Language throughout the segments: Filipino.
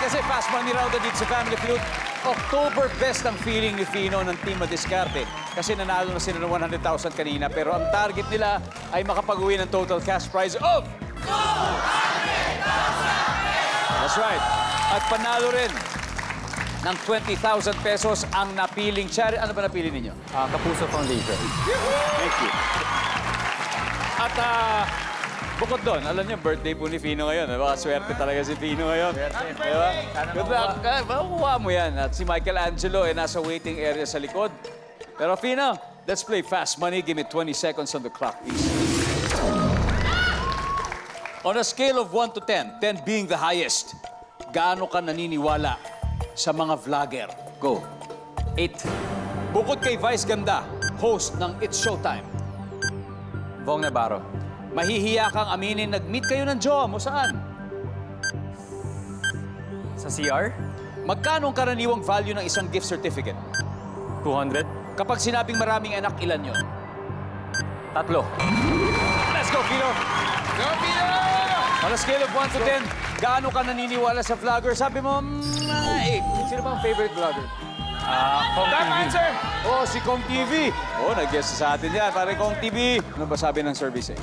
kasi fast money round na dito sa Family Feud. October best ang feeling ni Fino ng Team Madiskarte. Kasi nanalo na sila ng 100,000 kanina. Pero ang target nila ay makapag-uwi ng total cash prize of 200,000! That's right. At panalo rin ng 20,000 pesos ang napiling charity. Ano ba napili ninyo? Kapuso Foundation. Thank you. At bukod doon, alam niyo, birthday po ni Fino ngayon. Baka swerte talaga si Fino ngayon. Diba? Good luck. Makukuha mo yan. At si Michelangelo ay nasa waiting area sa likod. Pero Fino, let's play fast money. Give me 20 seconds on the clock, please. On a scale of 1 to 10, 10 being the highest, gaano ka naniniwala sa mga vlogger? Go. 8. Bukod kay Vice Ganda, host ng It's Showtime. Bong Navarro. Mahihiya kang aminin, nag-meet kayo ng jowa mo saan? Sa CR, Magkano ang karaniwang value ng isang gift certificate? 200. Kapag sinabing maraming anak, ilan yun? 3. Let's go, Pino! Go, Pino! On a scale of 1 to 10, gaano ka naniniwala sa vlogger? Sabi mo, 8. Sino bang favorite vlogger? Kong TV. answer! Oh, si Kong TV. Oh, nag-guess sa atin yan. Pare Kong TV. Ano ba sabi ng service eh?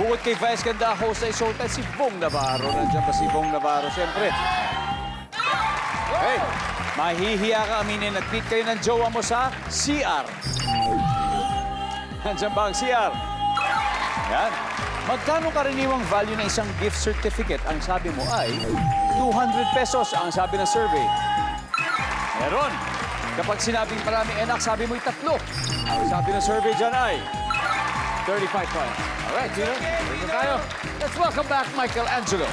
Bukod kay Vice Ganda, host ay Showtime, si Bong Navarro. Nandiyan ba si Bong Navarro? Siyempre. Hey, mahihiya ka aminin, nag-meet kayo ng jowa mo sa CR. Nandiyan ba ang CR? Yan. Magkano karaniwang value ng isang gift certificate? Ang sabi mo ay 200 pesos ang sabi ng survey. Meron. Kapag sinabing maraming anak, sabi mo'y 3. Ang sabi ng survey dyan ay 35 points. Alright, Gino. Dito tayo. Let's welcome back Michelangelo.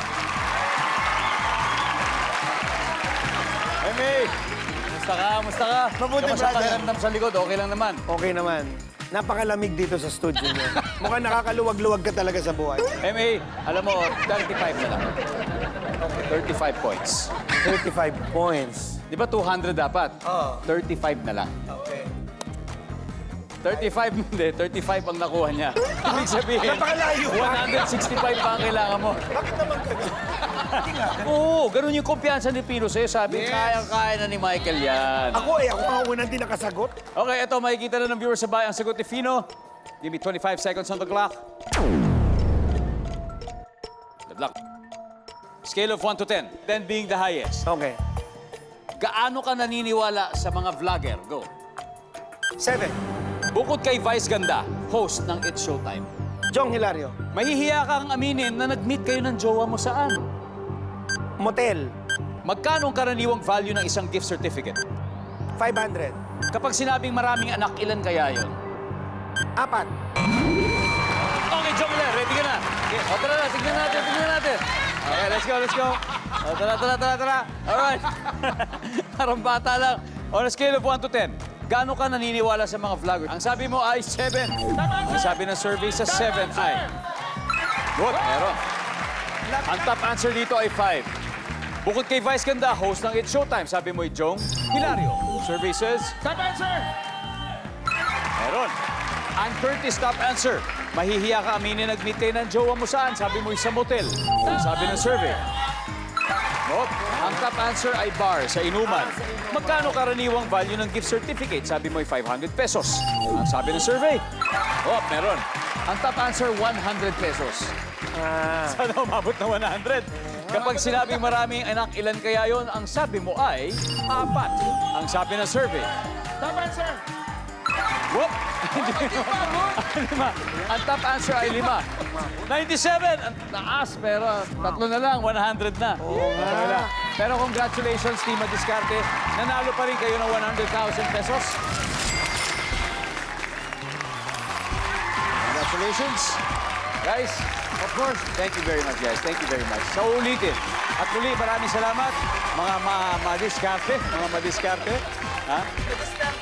Hey, May. Musta ka? Musta ka? Mabuti, Kamusta brother. pakiramdam sa likod? Okay lang naman. Okay naman. Napakalamig dito sa studio niyo. Mukhang nakakaluwag-luwag ka talaga sa buhay. MA, alam mo, 35 na lang. 35 points. 35 points. Di ba 200 dapat? Oo. 35 na lang. Okay. 35, hindi. 35 ang nakuha niya. Ibig sabihin, Napakalayo. 165 pa ang kailangan mo. Bakit naman ganun? Oo, ganun yung kumpiyansa ni Pino sa'yo. Sabi, kayang-kaya na ni Michael yan. Ako ang unang din nakasagot. Okay, ito, makikita na ng viewers sa bahay ang sagot ni Fino. Give me 25 seconds on the clock. Good luck. Scale of 1 to 10. 10 being the highest. Okay. Gaano ka naniniwala sa mga vlogger? Go. 7. Bukod kay Vice Ganda, host ng It's Showtime. Jong Hilario. Mahihiya kang aminin na nag-meet kayo ng jowa mo saan? Motel. Magkano ang karaniwang value ng isang gift certificate? 500. Kapag sinabing maraming anak, ilan kaya yon? 4. Okay, John Miller, ready ka na? Okay, o tara na, tignan natin. Okay, let's go. O, tara. Alright. Parang bata lang. On a scale of 1 to 10, gaano ka naniniwala sa mga vlogger? Ang sabi mo ay 7. Ang sabi ng survey sa 7 ay... Good, meron. Ang top answer dito ay 5. Bukod kay Vice Ganda, host ng It's Showtime, sabi mo ay Jong Hilario. Survey says... Top answer! Meron. Ang 30 top answer. Mahihiya ka aminin, nag-meet kayo ng jowa mo saan? Sabi mo sa motel. Ang sabi ng survey. Nope. Ang top answer ay bar sa inuman. Magkano karaniwang value ng gift certificate? Sabi mo ay 500 pesos. Ang sabi ng survey. Oh, meron. Ang top answer, 100 pesos. Sana umabot na 100. Kapag sinabing maraming anak, ilan kaya yon? Ang sabi mo ay 4. Ang sabi ng survey. Top answer. Whoop! Hindi lima. Ang top answer ay 5. 97! Ang taas, pero 3 na lang, 100 na. Okay. Pero congratulations, Team Madiskarte. Nanalo pa rin kayo ng 100,000 pesos. Congratulations. Guys, of course, thank you very much, guys. Thank you very much. Sa ulitin. At muli, maraming salamat, mga madiskarte. Ha?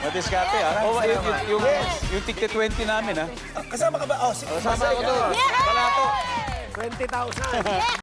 Madiskarte, ha? Oh, yung tigte 20 namin, ha? Kasama ka ba? Oh, sige. Kasama ako doon. Wala ako. 20,000.